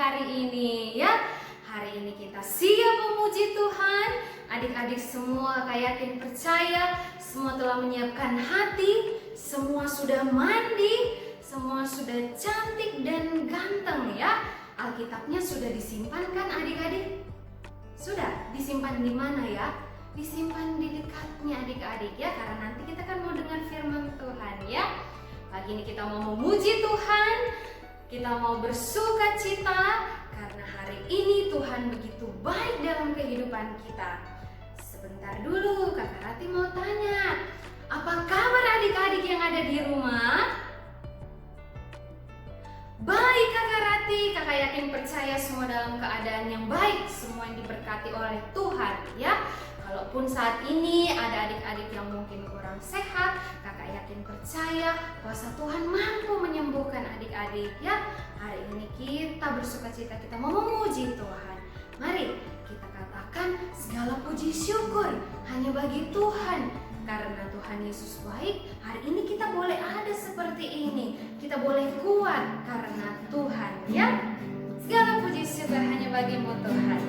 hari ini ya. Hari ini kita siap memuji Tuhan. Adik-adik semua yakin percaya, semua telah menyiapkan hati, semua sudah mandi, semua sudah cantik dan ganteng ya. Alkitabnya sudah disimpan kan adik-adik? Sudah disimpan di mana ya? Disimpan di dekatnya adik-adik ya, karena nanti kita kan mau dengar firman Tuhan ya. Pagi ini kita mau memuji Tuhan, kita mau bersuka cita karena hari ini Tuhan begitu baik dalam kehidupan kita. Sebentar dulu, Kakak Rati mau tanya, apa kabar adik-adik yang ada di rumah? Baik Kakak Rati, Kakak yakin percaya semua dalam keadaan yang baik, semua yang diberkati oleh Tuhan ya. Kalaupun saat ini ada adik-adik yang mungkin kurang sehat, Kakak yakin percaya kuasa Tuhan mampu menyembuhkan adik-adik ya. Hari ini kita bersuka cita, kita mau memuji Tuhan. Mari kita katakan segala puji syukur hanya bagi Tuhan. Karena Tuhan Yesus baik, hari ini kita boleh ada seperti ini. Kita boleh kuat karena Tuhan ya. Segala puji syukur hanya bagimu Tuhan.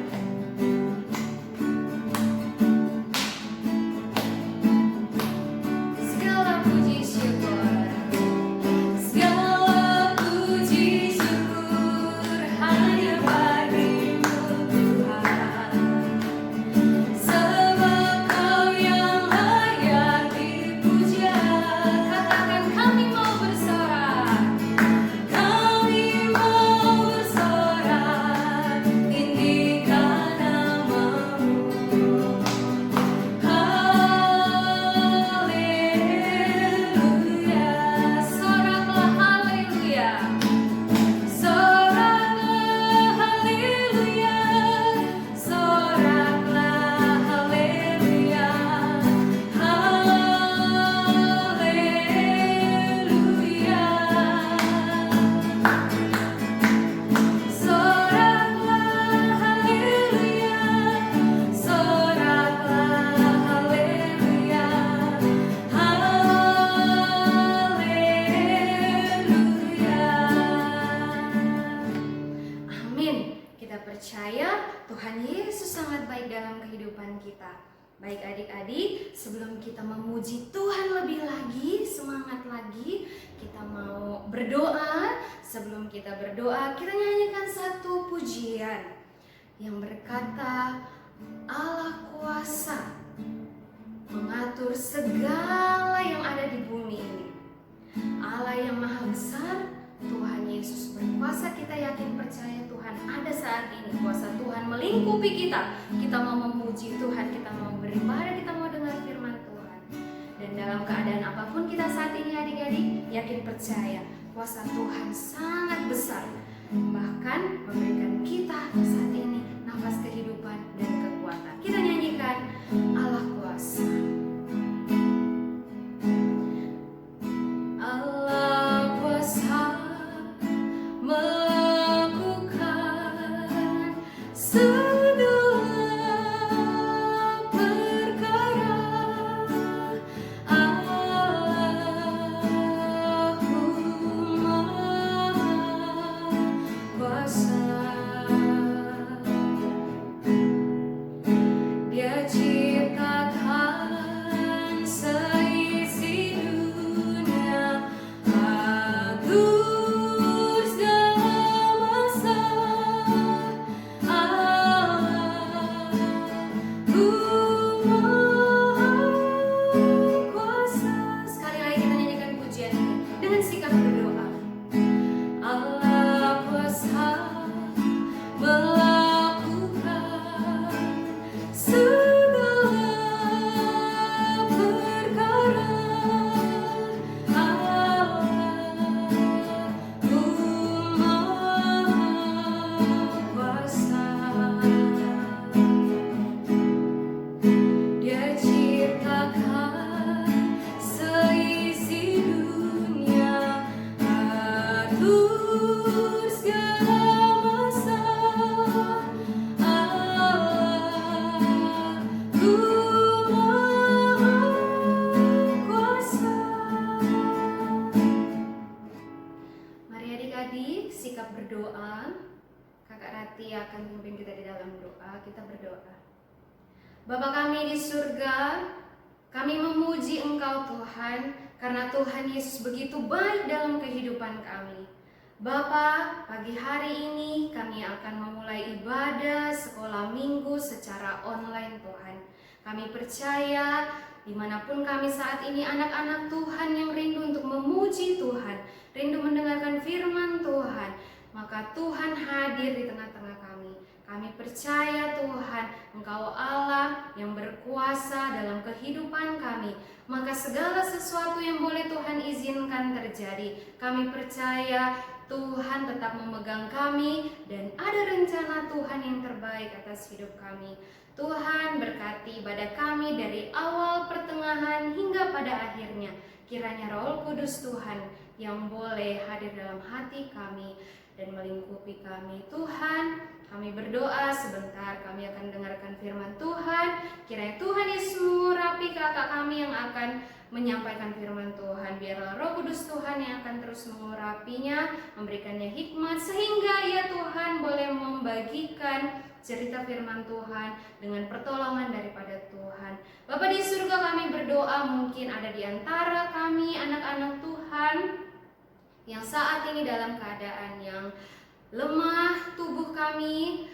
Percaya Tuhan Yesus sangat baik dalam kehidupan kita. Baik adik-adik, sebelum kita memuji Tuhan lebih lagi, semangat lagi, kita mau berdoa. Sebelum kita berdoa, kita nyanyikan satu pujian yang berkata, Allah kuasa mengatur segala yang ada di bumi ini. Allah yang maha besar, Tuhan Yesus berkuasa. Kita yakin percaya Tuhan ada saat ini. Kuasa Tuhan melingkupi kita. Kita mau memuji Tuhan, kita mau beribadah, kita mau dengar firman Tuhan. Dan dalam keadaan apapun kita saat ini adik-adik, yakin percaya kuasa Tuhan sangat besar. Bahkan memberikan kita saat ini nafas kehidupan dan kekuatan. Kita nyanyikan Allah kuasa. memberkati, akan memimpin kita di dalam doa. Kita berdoa. Bapa kami di surga, kami memuji Engkau Tuhan, karena Tuhan Yesus begitu baik dalam kehidupan kami. Bapa, pagi hari ini kami akan memulai ibadah sekolah minggu secara online Tuhan. Kami percaya dimanapun kami saat ini anak-anak Tuhan yang rindu untuk memuji Tuhan, rindu mendengarkan firman Tuhan, maka Tuhan hadir di tengah-tengah kami. Kami percaya Tuhan, Engkau Allah yang berkuasa dalam kehidupan kami. Maka segala sesuatu yang boleh Tuhan izinkan terjadi, kami percaya Tuhan tetap memegang kami dan ada rencana Tuhan yang terbaik atas hidup kami. Tuhan berkati ibadah kami dari awal, pertengahan hingga pada akhirnya. Kiranya Roh Kudus Tuhan yang boleh hadir dalam hati kami dan melingkupi kami. Tuhan, kami berdoa sebentar, kami akan dengarkan firman Tuhan. Kiranya Tuhan Yesus mengurapi kakak kami yang akan menyampaikan firman Tuhan. Biarlah Roh Kudus Tuhan yang akan terus mengurapinya, memberikannya hikmat, sehingga ya Tuhan boleh membagikan cerita firman Tuhan dengan pertolongan daripada Tuhan. Bapa di surga, kami berdoa, mungkin ada di antara kami anak-anak Tuhan yang saat ini dalam keadaan yang lemah tubuh kami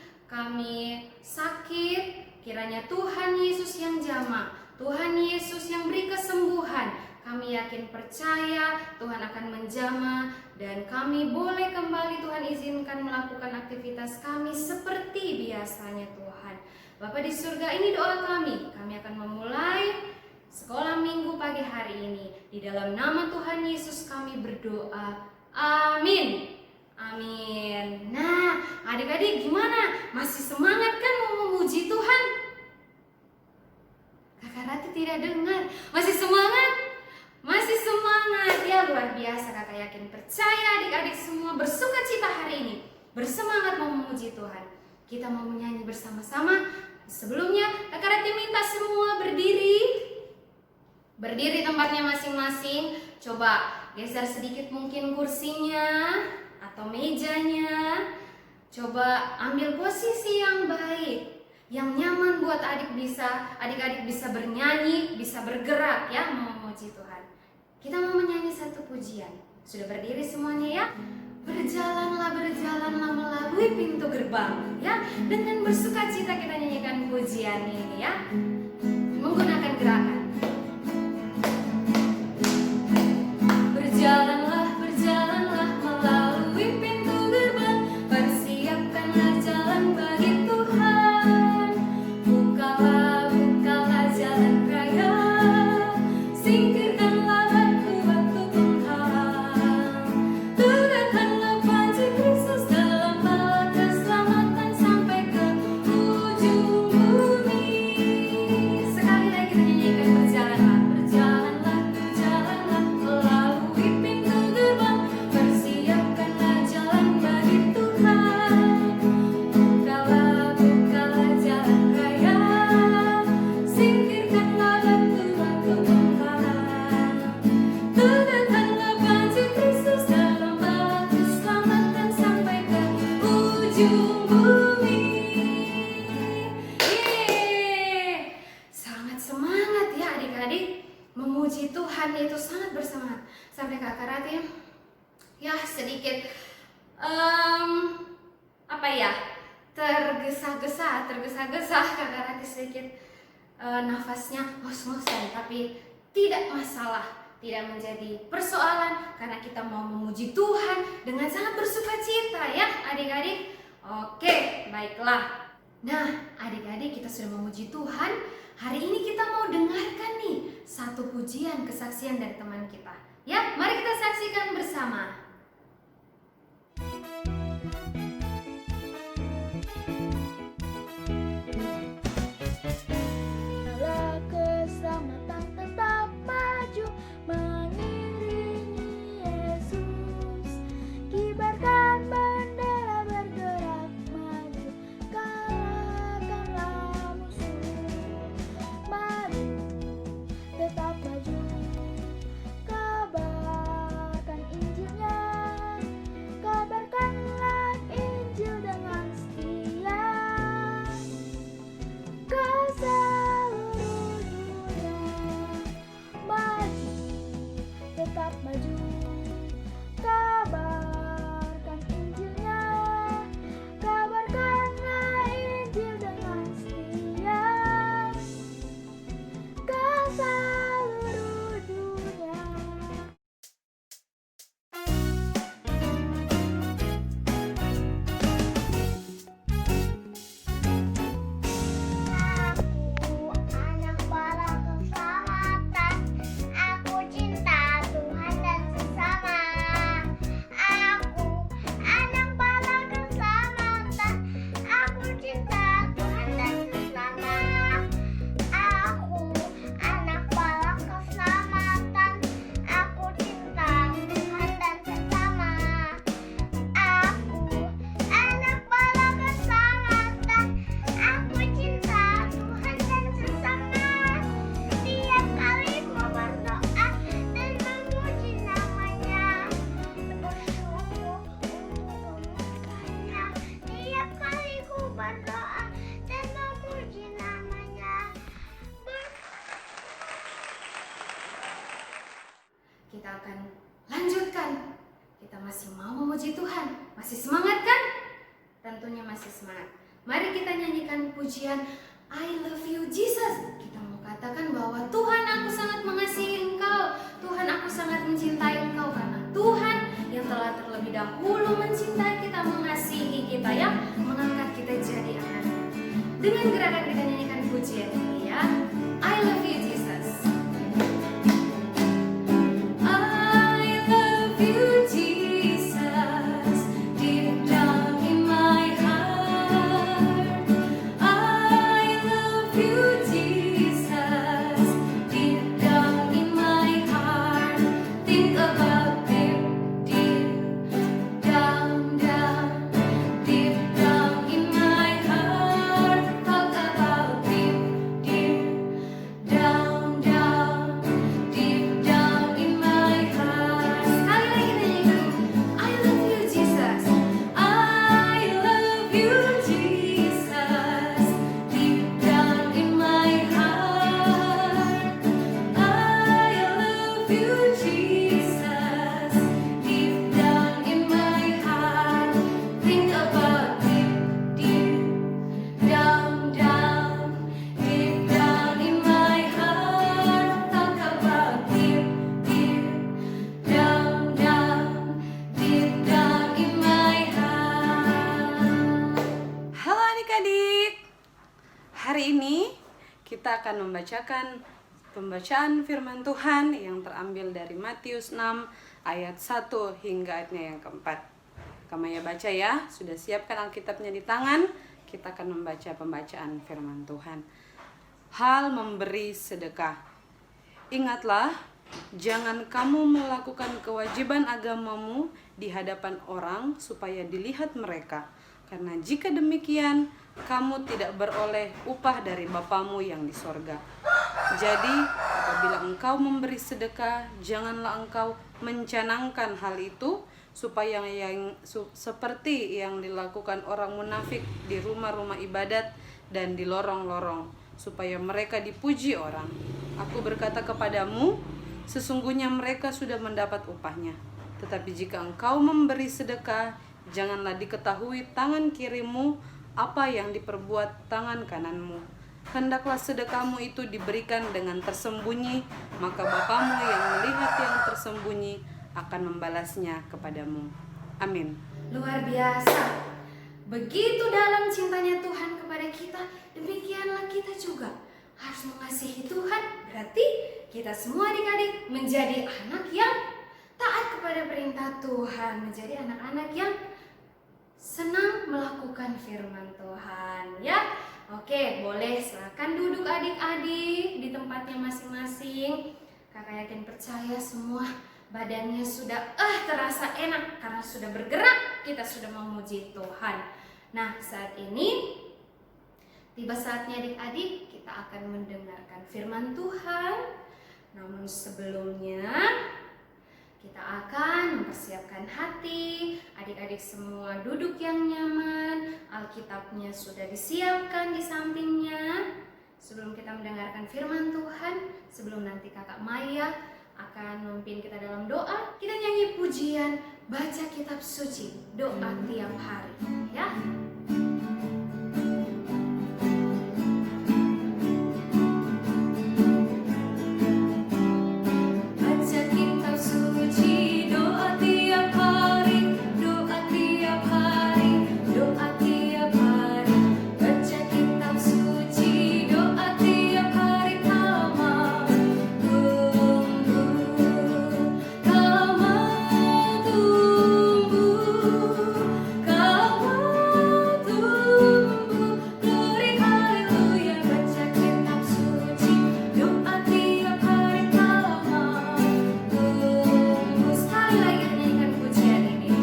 sakit. Kiranya Tuhan Yesus yang jamah, Tuhan Yesus yang beri kesembuhan. Kami yakin percaya Tuhan akan menjamah dan kami boleh kembali, Tuhan izinkan melakukan aktivitas kami seperti biasanya Tuhan. Bapa di surga, ini doa kami akan memulai sekolah minggu pagi hari ini. Di dalam nama Tuhan Yesus kami berdoa, amin. Amin. Nah, adik-adik gimana? Masih semangat kan mau memuji Tuhan? Kakak Rati tidak dengar. Masih semangat? Masih semangat. Ya luar biasa, kakak yakin percaya adik-adik semua bersuka cita hari ini. Bersemangat mau memuji Tuhan. Kita mau menyanyi bersama-sama. Sebelumnya kakak Rati minta semua berdiri. Berdiri tempatnya masing-masing. Coba geser sedikit mungkin kursinya atau mejanya. Coba ambil posisi yang baik, yang nyaman buat adik-adik bisa bernyanyi, bisa bergerak ya, memuji Tuhan. Kita mau menyanyi satu pujian. Sudah berdiri semuanya ya? Berjalanlah melalui pintu gerbang ya. Dengan bersuka cita kita nyanyikan pujian ini ya. Menggunakan gerakan. Berjalanlah melalui pintu gerbang, persiapkanlah jalan bagi Tuhan. Bukalah jalan raya, singkirkanlah batu-batu penghalang. Tegakkanlah panji Kristus dalam bala keselamatan sampai ke ujung bumi. Sekali lagi kita nyanyikan berjalanlah melalui pintu gerbang, persiapkanlah jalan bagi Tuhan. Bukalah jalan raya, singkirkanlah batu-batu penghalang. Tegakkanlah panji Kristus dalam bala keselamatan sampai ke ujung bumi. Yeay, sangat semangat ya adik-adik. Memuji Tuhan itu sangat bersemangat. Sampai kakak Rati ya sedikit tergesa-gesa kakak Rati sedikit nafasnya ngos-ngosan, tapi tidak masalah, tidak menjadi persoalan karena kita mau memuji Tuhan dengan sangat bersuka cita ya adik-adik. Oke, baiklah. Nah adik-adik, kita sudah memuji Tuhan. Hari ini kita mau dengarkan nih satu pujian kesaksian dari teman kita. Ya, mari kita saksikan bersama. Segala keselamatan tetap maju mengiringi Yesus. Kibarkan bendera bergerak maju, kalahkanlah musuh. Mari tetap maju, kabarkan Injilnya, kabarkanlah tetap maju. Kabarkan Injilnya, kabarkanlah Injil dengan setia ke seluruh dunia. Aku anak bala keselamatan, aku cinta Tuhan dan sesama. Aku anak bala keselamatan, aku cinta Tuhan dan sesama. Aku anak bala keselamatan, aku cinta Tuhan dan sesama. Aku anak bala keselamatan, aku cinta Tuhan dan sesama. Tiap kali ku berdoa dan memuji namanya, bersyukur untuk memujanya. Tiap kali ku berdoa dan memuji namanya. Kita akan lanjutkan. Kita masih mau memuji Tuhan. Masih semangat kan? Tentunya masih semangat. Mari kita nyanyikan pujian I love you Jesus. Kita mau katakan bahwa Tuhan, aku sangat mengasihi Engkau. Tuhan, aku sangat mencintai Engkau, karena Tuhan yang telah terlebih dahulu mencintai kita, mengasihi kita, yang mengangkat kita jadi anak. Dengan gerakan kita nyanyikan pujian ini ya. I love you Jesus. I love you Jesus, deep down in my heart. I love you Jesus, deep down in my heart. Think about deep, deep down, down, deep down in my heart. Talk about deep, deep down, down, deep down in my heart. Sekali lagi nyanyikan, I love you Jesus, I love you Jesus, deep down in my heart. I love you Jesus, deep down in my heart. Think about deep, deep down, down, deep down in my heart. Talk about deep, deep down, down, deep down in my heart. Halo adik-adik, hari ini kita akan membacakan pembacaan firman Tuhan yang terambil dari Matius 6 ayat 1 hingga ayatnya yang keempat. Kamaya baca ya, sudah siapkan Alkitabnya di tangan, kita akan membaca pembacaan firman Tuhan. Hal memberi sedekah. Ingatlah, jangan kamu melakukan kewajiban agamamu di hadapan orang supaya dilihat mereka. Karena jika demikian, kamu tidak beroleh upah dari Bapamu yang di sorga. Jadi, apabila engkau memberi sedekah, janganlah engkau mencanangkan hal itu, supaya seperti yang dilakukan orang munafik di rumah-rumah ibadat dan di lorong-lorong, supaya mereka dipuji orang. Aku berkata kepadamu, sesungguhnya mereka sudah mendapat upahnya. Tetapi jika engkau memberi sedekah, janganlah diketahui tangan kirimu apa yang diperbuat tangan kananmu. Hendaklah sedekahmu itu diberikan dengan tersembunyi, maka Bapamu yang melihat yang tersembunyi akan membalasnya kepadamu. Amin. Luar biasa. Begitu dalam cintanya Tuhan kepada kita, demikianlah kita juga harus mengasihi Tuhan. Berarti kita semua adik-adik menjadi anak yang taat kepada perintah Tuhan, menjadi anak-anak yang senang melakukan firman Tuhan ya. Oke, boleh silakan duduk adik-adik di tempatnya masing-masing. Kakak yakin percaya semua badannya sudah terasa enak karena sudah bergerak, kita sudah memuji Tuhan. Nah, saat ini tiba saatnya adik-adik kita akan mendengarkan firman Tuhan. Namun sebelumnya kita akan mempersiapkan hati. Adik-adik semua duduk yang nyaman. Alkitabnya sudah disiapkan di sampingnya. Sebelum kita mendengarkan firman Tuhan, sebelum nanti kakak Maya akan memimpin kita dalam doa. Kita nyanyi pujian, baca kitab suci, doa tiap hari, ya. Baca kitab suci, doa tiap hari, doa tiap hari, doa tiap hari. Baca kitab suci, doa tiap hari. Kalau mau tumbuh, kalau mau tumbuh, kalau mau tumbuh, glory haleluya. Baca kitab suci, doa tiap hari. Kalau mau tumbuh, sekali lagi nyanyikan pujian ini.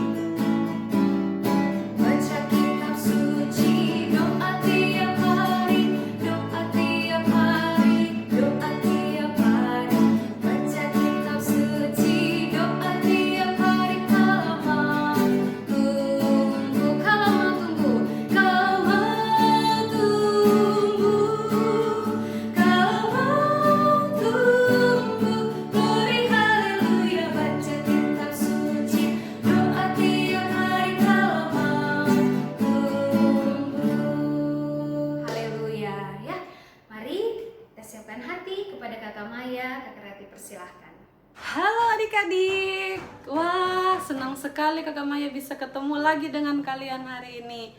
Baca kitab suci, doa tiap hari, doa tiap hari, doa tiap hari. Baca kitab suci, doa tiap hari. Kalau mau tumbuh, kalau mau tumbuh, kalau mau tumbuh, kalau mau tumbuh, glory haleluya. Baca kitab suci, doa tiap hari. Kalau mau tumbuh, haleluya, ya. Mari kita siapkan hati kepada Kakak Maya. Kakak Rati persilahkan. Halo adik-adik. Wah, senang sekali Kakak Maya bisa ketemu lagi dengan kalian hari ini.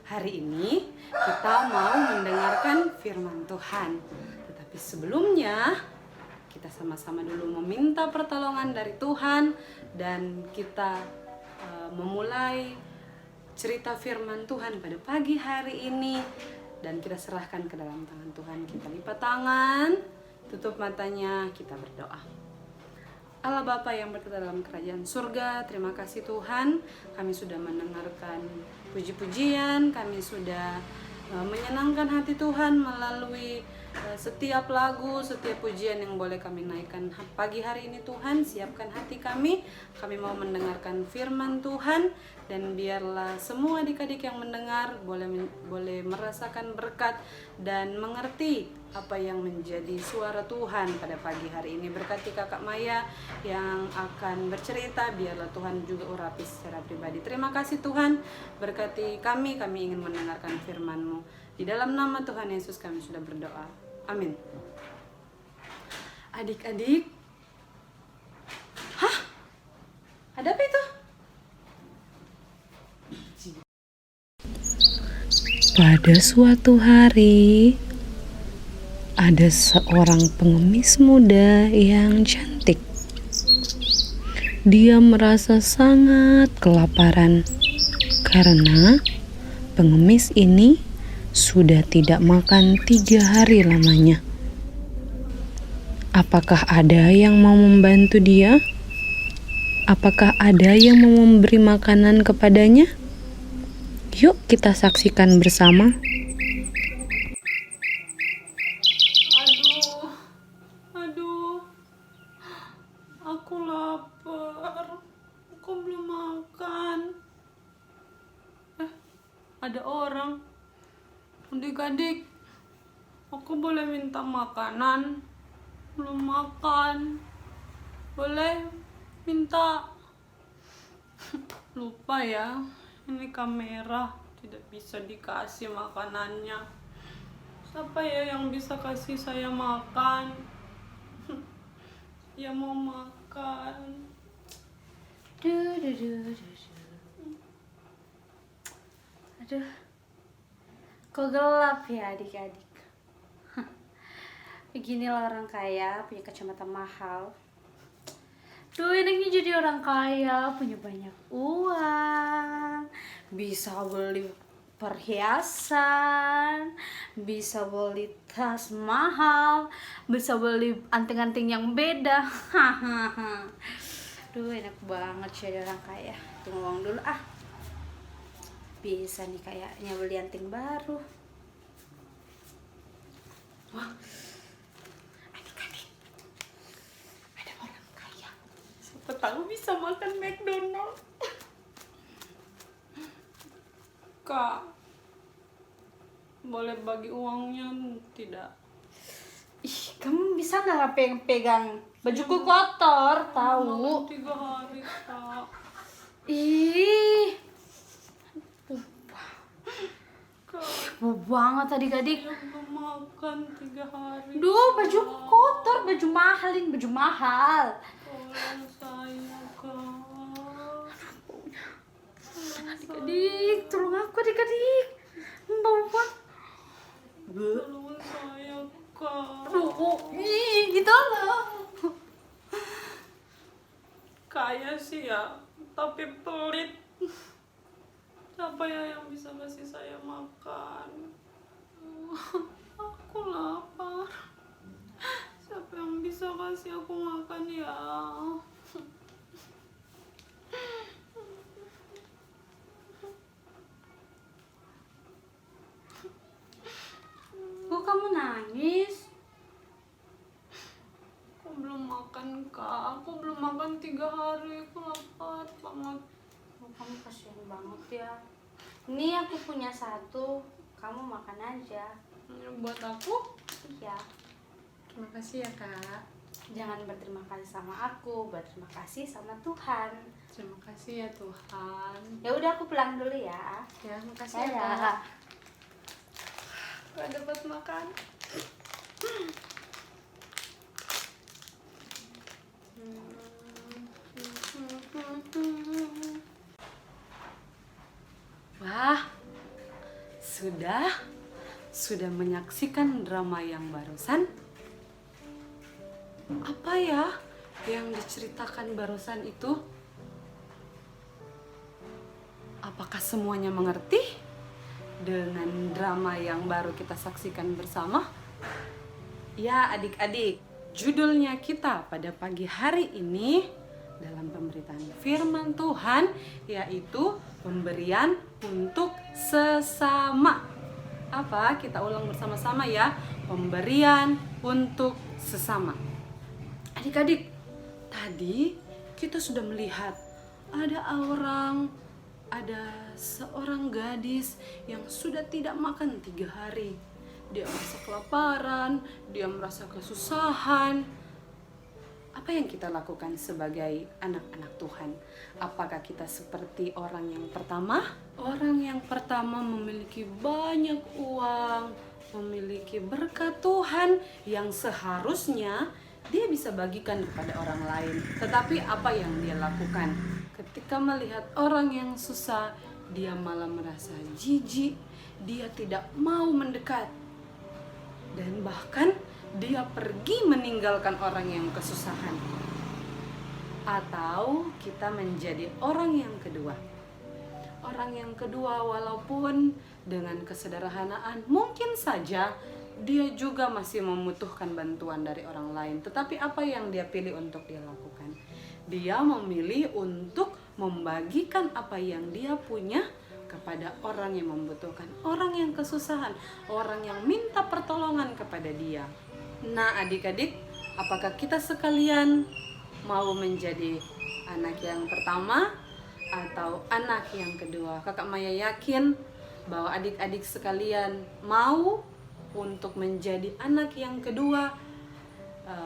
Hari ini kita mau mendengarkan firman Tuhan. Tetapi sebelumnya kita sama-sama dulu meminta pertolongan dari Tuhan dan kita memulai cerita firman Tuhan pada pagi hari ini, dan kita serahkan ke dalam tangan Tuhan. Kita lipat tangan, tutup matanya, kita berdoa. Allah Bapa yang berkata dalam kerajaan surga, terima kasih Tuhan, kami sudah mendengarkan puji-pujian, kami sudah menyenangkan hati Tuhan melalui setiap lagu, setiap pujian yang boleh kami naikkan pagi hari ini. Tuhan, siapkan hati kami mau mendengarkan firman Tuhan, dan biarlah semua adik-adik yang mendengar boleh merasakan berkat dan mengerti apa yang menjadi suara Tuhan pada pagi hari ini. Berkati Kakak Maya yang akan bercerita, biarlah Tuhan juga urapi secara pribadi. Terima kasih Tuhan, berkati kami ingin mendengarkan firman-Mu. Di dalam nama Tuhan Yesus kami sudah berdoa. Amin. Adik-adik, ada apa itu? Pada suatu hari, ada seorang pengemis muda yang cantik. Dia merasa sangat kelaparan karena pengemis ini sudah tidak makan 3 hari lamanya. Apakah ada yang mau membantu dia? Apakah ada yang mau memberi makanan kepadanya? Yuk kita saksikan bersama. Aduh, aku lapar. Aku belum makan. Ada orang. Adik-adik, aku boleh minta makanan? Belum makan. Boleh minta? Lupa ya, ini kamera, tidak bisa dikasih makanannya. Siapa ya yang bisa kasih saya makan? Ya mau makan. Aduh, kok gelap ya adik-adik. Beginilah orang kaya, punya kacamata mahal. Duh, enaknya jadi orang kaya, punya banyak uang, bisa beli perhiasan, bisa beli tas mahal, bisa beli anting-anting yang beda. Duh, enak banget jadi orang kaya. Tunggu uang dulu ah. Bisa nih kayaknya beli anting baru. Wah, adik-adik, ada orang kaya. Siapa tahu bisa makan McDonald. Kak, boleh bagi uangnya tidak? Ih, kamu bisa nggak pegang Bajuku kotor, tahu. 3 hari, Kak. Ih, bau banget adik-adik. Belum makan 3 hari. Duh, baju kotor, baju mahal ini, baju mahal. Tolong saya, Kak. Adik-adik, tolong aku adik-adik. Bau banget. Tolong saya, Kak. Aduh, ih, gitu loh. Kaya sih ya, tapi pelit. Siapa ya yang bisa kasih saya makan? Aku lapar. Siapa yang bisa kasih aku makan ya? Kok kamu nangis? Aku belum makan, Kak. Aku belum makan 3 hari. Aku lapar banget. Oh, kamu kasihan banget ya. Ini aku punya 1, kamu makan aja. Ini buat aku. Iya. Terima kasih ya, Kak. Jangan berterima kasih sama aku, berterima kasih sama Tuhan. Terima kasih ya Tuhan. Ya udah aku pulang dulu ya. Ya, makasih ya, Dadah. Kak. Gak dapat makan. Wah, sudah menyaksikan drama yang barusan? Apa ya yang diceritakan barusan itu? Apakah semuanya mengerti dengan drama yang baru kita saksikan bersama? Ya adik-adik, judulnya kita pada pagi hari ini dalam pemberitaan firman Tuhan yaitu pemberian untuk sesama. Apa? Kita ulang bersama-sama ya. Pemberian untuk sesama. Adik-adik, tadi kita sudah melihat ada seorang gadis yang sudah tidak makan 3 hari. Dia merasa kelaparan, dia merasa kesusahan. Apa yang kita lakukan sebagai anak-anak Tuhan? Apakah kita seperti orang yang pertama? Orang yang pertama memiliki banyak uang, memiliki berkat Tuhan yang seharusnya dia bisa bagikan kepada orang lain. Tetapi apa yang dia lakukan? Ketika melihat orang yang susah, dia malah merasa jijik, dia tidak mau mendekat. Dan bahkan dia pergi meninggalkan orang yang kesusahan. Atau kita menjadi orang yang kedua. Orang yang kedua walaupun dengan kesederhanaan mungkin saja dia juga masih membutuhkan bantuan dari orang lain. Tetapi apa yang dia pilih untuk dia lakukan? Dia memilih untuk membagikan apa yang dia punya kepada orang yang membutuhkan, orang yang kesusahan, orang yang minta pertolongan kepada dia. Nah adik-adik, apakah kita sekalian mau menjadi anak yang pertama atau anak yang kedua? Kakak Maya yakin bahwa adik-adik sekalian mau untuk menjadi anak yang kedua,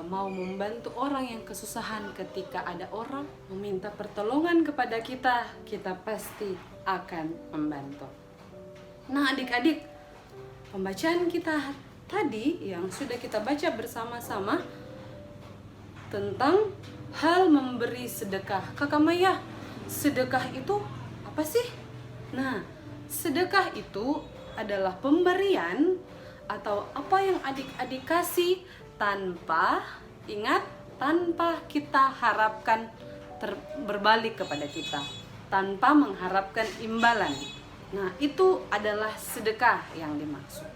mau membantu orang yang kesusahan. Ketika ada orang meminta pertolongan kepada kita, kita pasti akan membantu. Nah adik-adik, pembacaan kita tadi yang sudah kita baca bersama-sama tentang hal memberi sedekah. Kakak Maya, sedekah itu apa sih? Nah, sedekah itu adalah pemberian atau apa yang adik-adik kasih tanpa kita harapkan berbalik kepada kita, tanpa mengharapkan imbalan. Nah, itu adalah sedekah yang dimaksud.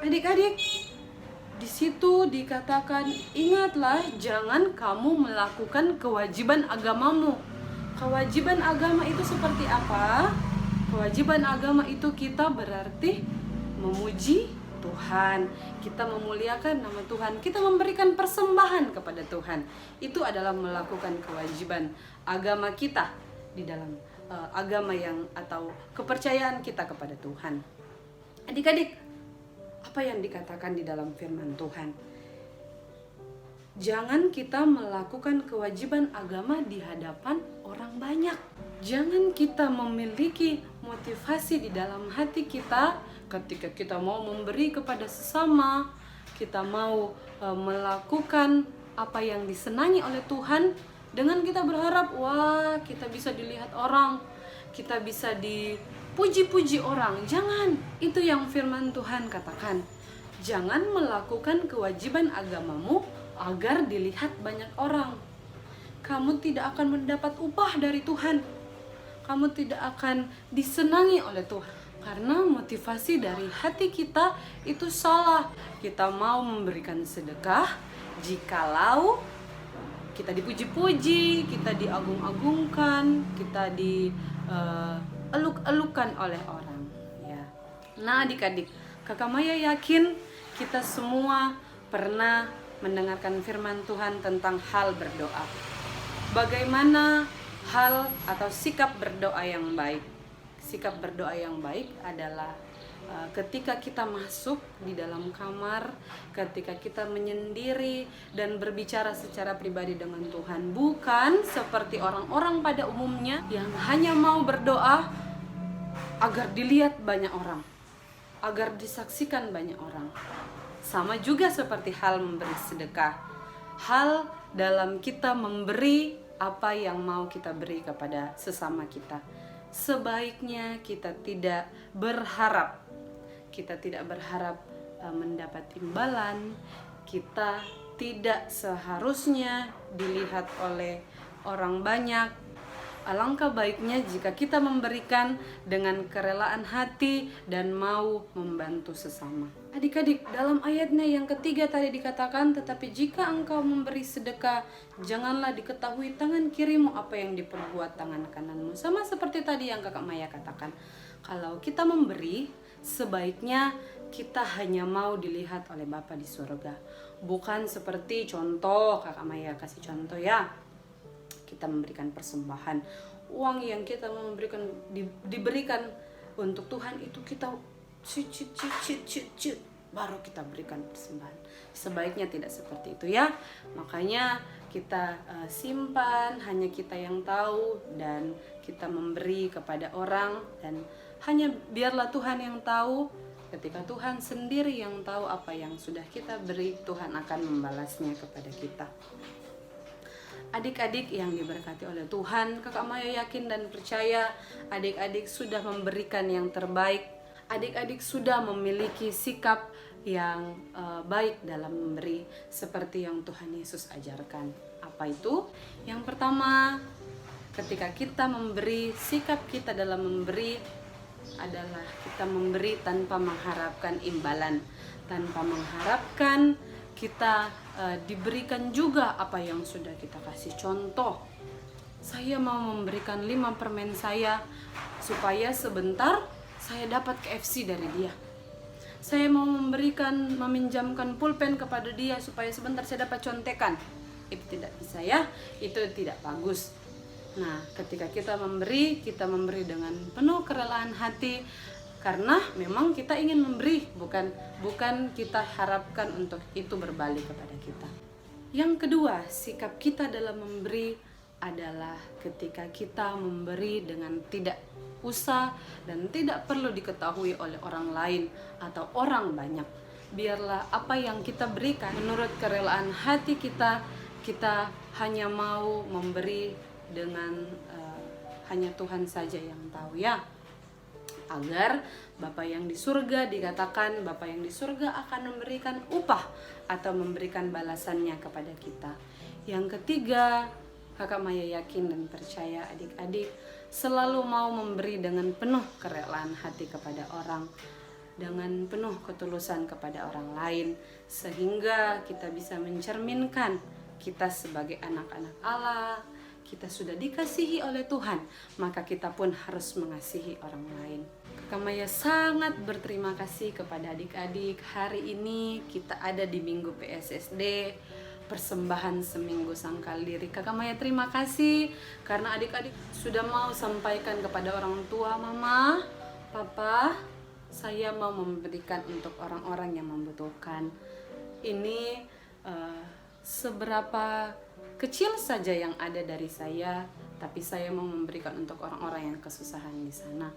Adik-adik, di situ dikatakan, ingatlah jangan kamu melakukan kewajiban agamamu. Kewajiban agama itu seperti apa? Kewajiban agama itu kita berarti memuji Tuhan, kita memuliakan nama Tuhan, kita memberikan persembahan kepada Tuhan. Itu adalah melakukan kewajiban agama kita di dalam agama yang atau kepercayaan kita kepada Tuhan. Adik-adik, apa yang dikatakan di dalam firman Tuhan? Jangan kita melakukan kewajiban agama di hadapan orang banyak. Jangan kita memiliki motivasi di dalam hati kita ketika kita mau memberi kepada sesama, kita mau melakukan apa yang disenangi oleh Tuhan, dengan kita berharap, wah kita bisa dilihat orang, kita bisa dipuji-puji orang. Jangan, itu yang firman Tuhan katakan. Jangan melakukan kewajiban agamamu agar dilihat banyak orang. Kamu tidak akan mendapat upah dari Tuhan. Kamu tidak akan disenangi oleh Tuhan. Karena motivasi dari hati kita itu salah. Kita mau memberikan sedekah jikalau kita dipuji-puji, kita diagung-agungkan, kita dieluk-elukan oleh orang. Ya. Nah adik-adik, Kakak Maya yakin kita semua pernah mendengarkan firman Tuhan tentang hal berdoa. Bagaimana hal atau sikap berdoa yang baik? Sikap berdoa yang baik adalah ketika kita masuk di dalam kamar, ketika kita menyendiri dan berbicara secara pribadi dengan Tuhan, bukan seperti orang-orang pada umumnya yang hanya mau berdoa agar dilihat banyak orang, agar disaksikan banyak orang. Sama juga seperti hal memberi sedekah, hal dalam kita memberi apa yang mau kita beri kepada sesama kita. Sebaiknya kita tidak berharap mendapat imbalan, kita tidak seharusnya dilihat oleh orang banyak. Alangkah baiknya jika kita memberikan dengan kerelaan hati dan mau membantu sesama. Adik-adik, dalam ayatnya yang ketiga tadi dikatakan, tetapi jika engkau memberi sedekah, janganlah diketahui tangan kirimu apa yang diperbuat tangan kananmu. Sama seperti tadi yang Kakak Maya katakan. Kalau kita memberi, sebaiknya kita hanya mau dilihat oleh Bapa di surga. Bukan seperti contoh, Kakak Maya kasih contoh ya. Kita memberikan persembahan, uang yang kita memberikan diberikan untuk Tuhan itu kita baru kita berikan persembahan. Sebaiknya tidak seperti itu ya. Makanya kita simpan, hanya kita yang tahu, dan kita memberi kepada orang, dan hanya biarlah Tuhan yang tahu. Ketika Tuhan sendiri yang tahu apa yang sudah kita beri, Tuhan akan membalasnya kepada kita. Adik-adik yang diberkati oleh Tuhan, Kakak Maya yakin dan percaya adik-adik sudah memberikan yang terbaik. Adik-adik sudah memiliki sikap yang baik dalam memberi seperti yang Tuhan Yesus ajarkan. Apa itu? Yang pertama, ketika kita memberi, sikap kita dalam memberi adalah kita memberi tanpa mengharapkan imbalan, tanpa mengharapkan kita diberikan juga apa yang sudah kita kasih. Contoh, saya mau memberikan 5 permen saya supaya sebentar saya dapat KFC dari dia. Saya mau meminjamkan pulpen kepada dia supaya sebentar saya dapat contekan. Itu tidak bisa ya, itu tidak bagus. Nah, ketika kita memberi dengan penuh kerelaan hati, karena memang kita ingin memberi, bukan kita harapkan untuk itu berbalik kepada kita. Yang kedua, sikap kita dalam memberi adalah ketika kita memberi dengan tidak usah dan tidak perlu diketahui oleh orang lain atau orang banyak. Biarlah apa yang kita berikan menurut kerelaan hati kita, kita hanya mau memberi dengan hanya Tuhan saja yang tahu ya. Agar Bapa yang di surga, dikatakan Bapa yang di surga akan memberikan upah atau memberikan balasannya kepada kita. Yang ketiga, Kakak Maya yakin dan percaya adik-adik selalu mau memberi dengan penuh kerelaan hati kepada orang, dengan penuh ketulusan kepada orang lain, sehingga kita bisa mencerminkan kita sebagai anak-anak Allah. Kita sudah dikasihi oleh Tuhan, maka kita pun harus mengasihi orang lain. Kakak Maya sangat berterima kasih kepada adik-adik. Hari ini kita ada di Minggu PSSD, persembahan seminggu sangkal diri. Kakak Maya terima kasih karena adik-adik sudah mau sampaikan kepada orang tua, Mama, Papa, saya mau memberikan untuk orang-orang yang membutuhkan. Ini seberapa kecil saja yang ada dari saya, tapi saya mau memberikan untuk orang-orang yang kesusahan di sana.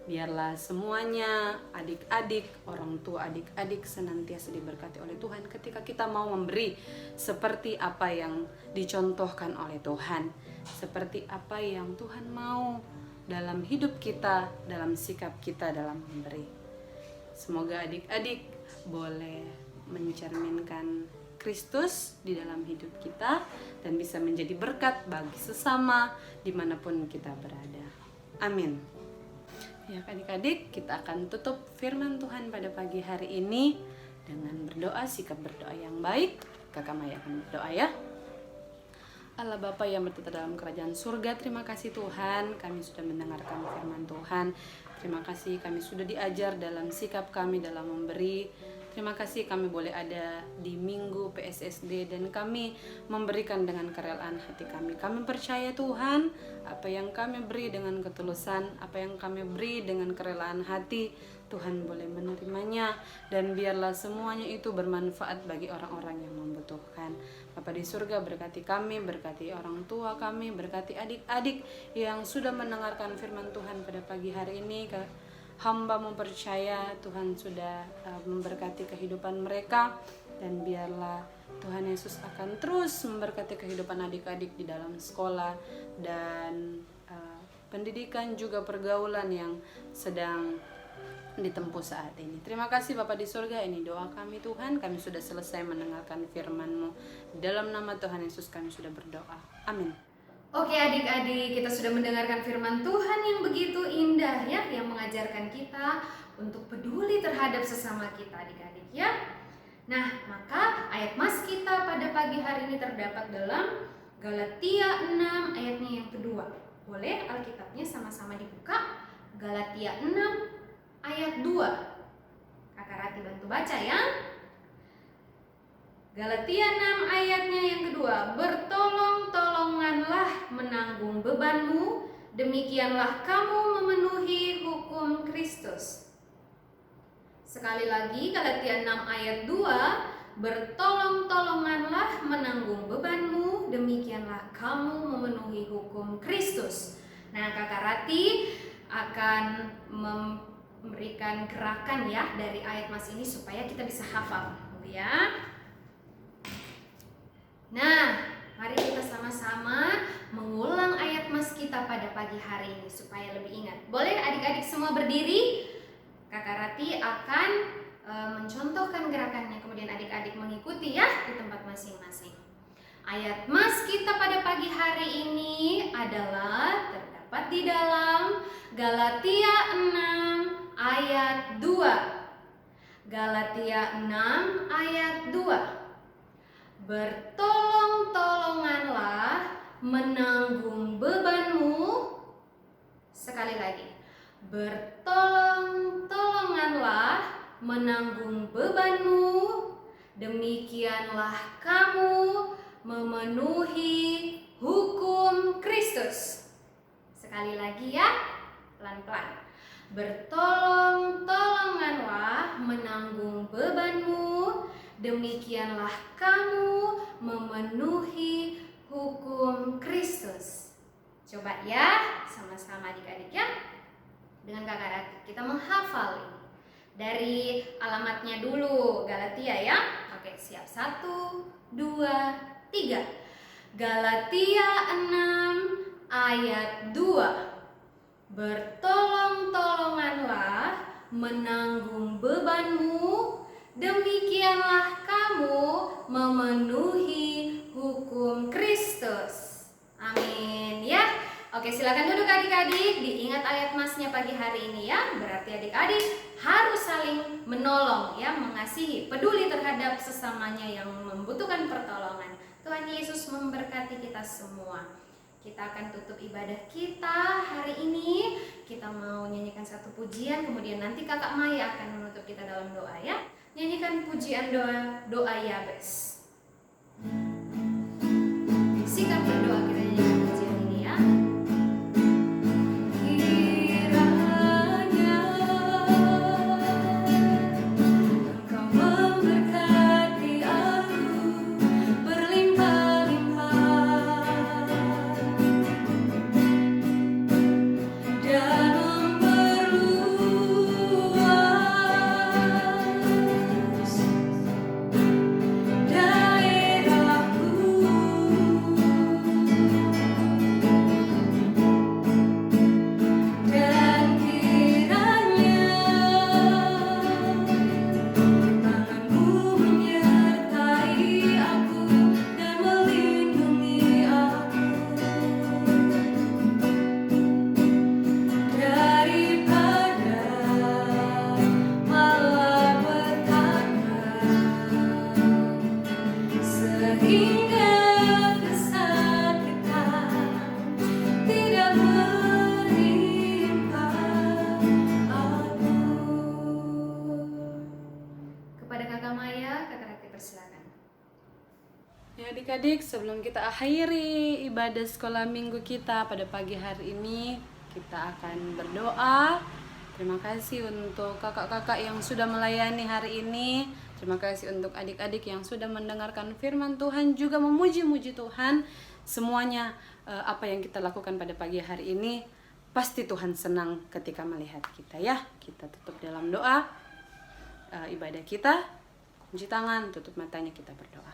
Biarlah semuanya, adik-adik, orang tua adik-adik senantiasa diberkati oleh Tuhan ketika kita mau memberi seperti apa yang dicontohkan oleh Tuhan, seperti apa yang Tuhan mau dalam hidup kita, dalam sikap kita dalam memberi. Semoga adik-adik boleh mencerminkan Kristus di dalam hidup kita dan bisa menjadi berkat bagi sesama dimanapun kita berada. Amin. Ya adik-adik, kita akan tutup firman Tuhan pada pagi hari ini dengan berdoa, sikap berdoa yang baik. Kakak Maya akan berdoa ya. Allah Bapa yang bertata dalam kerajaan surga, terima kasih Tuhan, kami sudah mendengarkan firman Tuhan. Terima kasih kami sudah diajar dalam sikap kami dalam memberi. Terima kasih kami boleh ada di Minggu PSSD dan kami memberikan dengan kerelaan hati kami. Kami percaya Tuhan, apa yang kami beri dengan ketulusan, apa yang kami beri dengan kerelaan hati, Tuhan boleh menerimanya. Dan biarlah semuanya itu bermanfaat bagi orang-orang yang membutuhkan. Bapa di surga, berkati kami, berkati orang tua kami, berkati adik-adik yang sudah mendengarkan firman Tuhan pada pagi hari ini. Hamba mempercaya Tuhan sudah memberkati kehidupan mereka, dan biarlah Tuhan Yesus akan terus memberkati kehidupan adik-adik di dalam sekolah dan pendidikan juga pergaulan yang sedang ditempuh saat ini. Terima kasih Bapa di surga, ini doa kami Tuhan, kami sudah selesai mendengarkan firman-Mu. Dalam nama Tuhan Yesus kami sudah berdoa. Amin. Oke adik-adik, kita sudah mendengarkan firman Tuhan yang begitu indah ya, yang mengajarkan kita untuk peduli terhadap sesama kita adik-adik ya. Nah, maka ayat mas kita pada pagi hari ini terdapat dalam Galatia 6 ayatnya yang kedua. Boleh Alkitabnya sama-sama dibuka. Galatia 6 ayat 2. Kakak Rati bantu baca ya. Galatia 6 ayatnya yang kedua, bertolong-tolonganlah menanggung bebanmu, demikianlah kamu memenuhi hukum Kristus. Sekali lagi Galatia 6 ayat 2, bertolong-tolonganlah menanggung bebanmu, demikianlah kamu memenuhi hukum Kristus. Nah, Kakak Rati akan memberikan gerakan ya dari ayat mas ini supaya kita bisa hafal ya. Nah, mari kita sama-sama mengulang ayat mas kita pada pagi hari ini supaya lebih ingat. Boleh adik-adik semua berdiri? Kakak Rati akan mencontohkan gerakannya, kemudian adik-adik mengikuti ya di tempat masing-masing. Ayat mas kita pada pagi hari ini adalah terdapat di dalam Galatia 6 ayat 2. Galatia 6 ayat 2. Bertolong-tolonganlah menanggung bebanmu. Sekali lagi, bertolong-tolonganlah menanggung bebanmu, demikianlah kamu memenuhi hukum Kristus. Sekali lagi ya, pelan-pelan. Bertolong-tolonganlah menanggung bebanmu, demikianlah kamu memenuhi hukum Kristus. Coba ya, sama-sama adik-adik ya. Dengan kakak Rati kita menghafal ini. Dari alamatnya dulu, Galatia ya. Oke, siap. 1, 2, 3. Galatia 6 ayat 2. Bertolong-tolonganlah menanggung bebanmu, demikianlah kamu memenuhi hukum Kristus. Amin ya. Oke, silakan duduk adik-adik. Diingat ayat masnya pagi hari ini ya. Berarti adik-adik harus saling menolong ya, mengasihi, peduli terhadap sesamanya yang membutuhkan pertolongan. Tuhan Yesus memberkati kita semua. Kita akan tutup ibadah kita hari ini. Kita mau nyanyikan satu pujian, kemudian nanti Kakak Maya akan menutup kita dalam doa ya. Nyanyikan pujian doa Yabes. Sikap berdoa kita nyanyikan pujian ini ya. Kiranya Engkau memberkati aku, adik-adik, sebelum kita akhiri ibadah sekolah minggu kita pada pagi hari ini, kita akan berdoa. Terima kasih untuk kakak-kakak yang sudah melayani hari ini. Terima kasih untuk adik-adik yang sudah mendengarkan firman Tuhan, juga memuji-muji Tuhan. Semuanya apa yang kita lakukan pada pagi hari ini, pasti Tuhan senang ketika melihat kita ya. Kita tutup dalam doa ibadah kita. Cuci tangan, tutup matanya, kita berdoa.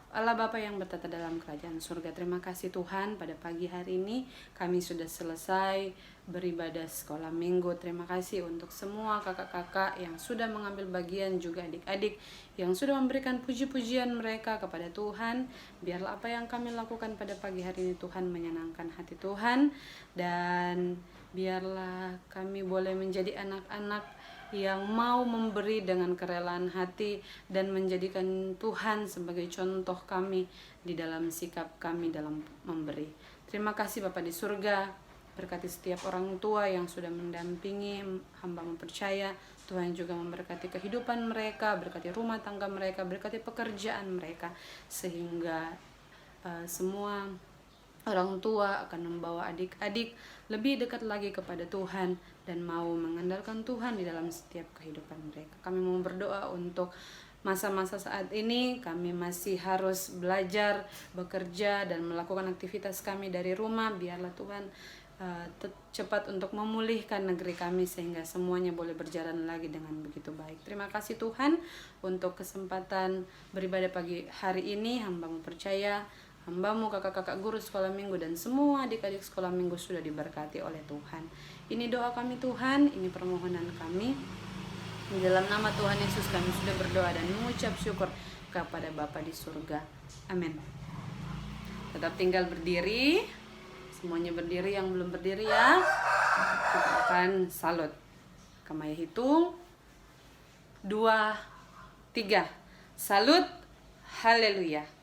Allah Bapa yang bertata dalam kerajaan surga, terima kasih Tuhan, pada pagi hari ini kami sudah selesai beribadah sekolah minggu. Terima kasih untuk semua kakak-kakak yang sudah mengambil bagian, juga adik-adik yang sudah memberikan puji-pujian mereka kepada Tuhan. Biarlah apa yang kami lakukan pada pagi hari ini Tuhan menyenangkan hati Tuhan, dan biarlah kami boleh menjadi anak-anak yang mau memberi dengan kerelaan hati dan menjadikan Tuhan sebagai contoh kami di dalam sikap kami dalam memberi. Terima kasih Bapa di surga, berkati setiap orang tua yang sudah mendampingi hamba mempercaya. Tuhan juga memberkati kehidupan mereka, berkati rumah tangga mereka, berkati pekerjaan mereka, sehingga semua orang tua akan membawa adik-adik lebih dekat lagi kepada Tuhan dan mau mengandalkan Tuhan di dalam setiap kehidupan mereka. Kami mau berdoa untuk masa-masa saat ini. Kami masih harus belajar, bekerja, dan melakukan aktivitas kami dari rumah. Biarlah Tuhan cepat untuk memulihkan negeri kami sehingga semuanya boleh berjalan lagi dengan begitu baik. Terima kasih Tuhan untuk kesempatan beribadah pagi hari ini. Hamba percaya hamba-Mu, kakak-kakak guru sekolah minggu, dan semua adik-adik sekolah minggu sudah diberkati oleh Tuhan. Ini doa kami Tuhan, ini permohonan kami. Di dalam nama Tuhan Yesus kami sudah berdoa dan mengucap syukur kepada Bapa di surga. Amin. Tetap tinggal berdiri. Semuanya berdiri, yang belum berdiri ya. Kita akan salut. Kami hitung 2, 3. Salut. Haleluya.